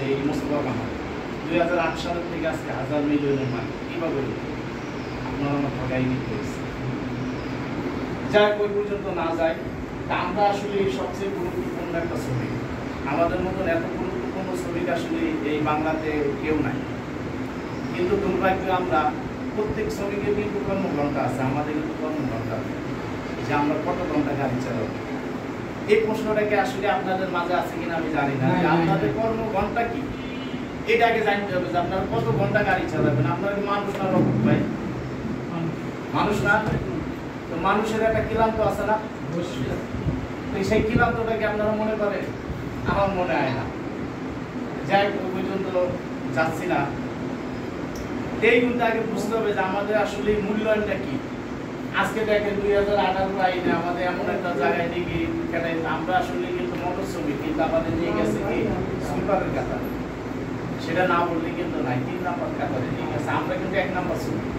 এই মোস্তফা কামাল 2008 সালের থেকে আজকে 1000 মিলিয়নের মালিক কিভাবে আপনারা আমার ঠকাই নিতে হয়েছে। যাই ওই পর্যন্ত না যায়, আমরা আসলে সবচেয়ে গুরুত্বপূর্ণ একটা শ্রমিক। আমাদের মতন এত গুরুত্বপূর্ণ শ্রমিক আসলে এই বাংলাতে কেউ নাই। কিন্তু দুর্ভাগ্য আমরা প্রত্যেক শ্রমিকের কিন্তু কর্মঘণ্টা আছে, আমাদের কিন্তু কর্মঘণ্টা নেই যে আমরা কত ঘন্টা গাড়ি চালাবো। এই প্রশ্নটাকে আসলে আপনাদের মাঝে আছে কিনা আমি জানি না, যে আপনাদের কর্মঘণ্টা কি এটা আগে জানতে হবে, যে আপনারা কত ঘন্টা গাড়ি চালাবেন। আপনারা মানুষ না রকম ভাই, মানুষ না, তো মানুষের একটা ক্লান্ত আছে না, তো সেই ক্লান্তটাকে আপনারা মনে করেন, আমার মনে হয় না। যাই ওই পর্যন্ত যাচ্ছি না। এই গুণটা আগে বুঝতে হবে যে আমাদের আসলে মূল্যায়নটা কি। আজকে দেখেন 2018 আইনে আমাদের এমন একটা জায়গায় নিয়ে গিয়ে এখানে আমরা আসলে কিন্তু মোটর শ্রমিক, কিন্তু আমাদের নিয়ে গেছে কি সুইপারের কাতারে, সেটা না বললে কিন্তু নাই, 3 নাম্বার কাতারে নিয়ে গেছে। আমরা কিন্তু 1 নাম্বার শ্রমিক,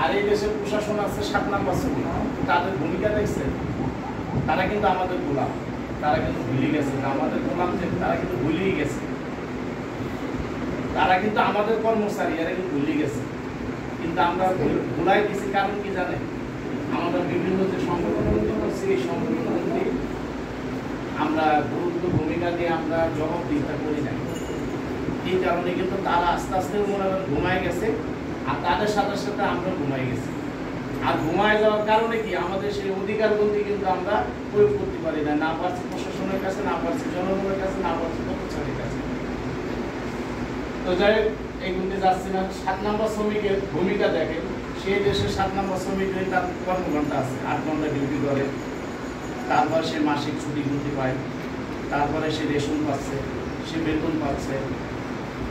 আর এই দেশের প্রশাসন আছে 7 নাম্বার শ্রমিক। তাদের ভূমিকা দেখছে, তারা কিন্তু আমাদের গোলাম, তারা কিন্তু ভুলে গেছে আমাদের গোলাম যে, তারা কিন্তু ভুলেই গেছে, তারা কিন্তু আমাদের কর্মচারী, এরা কিন্তু ভুলে গেছে। কিন্তু আমরা ভুলাই দিছি, কারণ কি জানেন, আমাদের বিভিন্ন যে সংগঠনগুলি করছি, এই সংগঠনগুলি আমরা গুরুত্ব ভূমিকা দিয়ে আমরা জবাবদিহিতা করি নাই। এই কারণে কিন্তু তারা আস্তে আস্তে মনে হয় ঘুমায় গেছে, আর তাদের সাথে সাথে আমরা ঘুমাই গেছি। আর ঘুমায় যাওয়ার কারণে কি আমাদের সেই অধিকারগুলি কিন্তু আমরা প্রয়োগ করতে পারি না, না পারছি প্রশাসনের কাছে, না পারছি জনগণের কাছে, না পারছি কর্মচারীর কাছে। তো যাই এইগুলিতে যাচ্ছি না। 7 নম্বর শ্রমিকের ভূমিকা দেখেন, সেই দেশের 7 নম্বর শ্রমিকের তার কর্মঘণ্টা আছে, 8 ঘন্টা ডিউটি করে, তারপর সে মাসিক ছুটি গুনতে পায়, তারপরে সে রেশন পাচ্ছে, সে বেতন পাচ্ছে,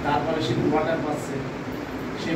তারপরে সে কোয়ার্টার পাচ্ছে, সে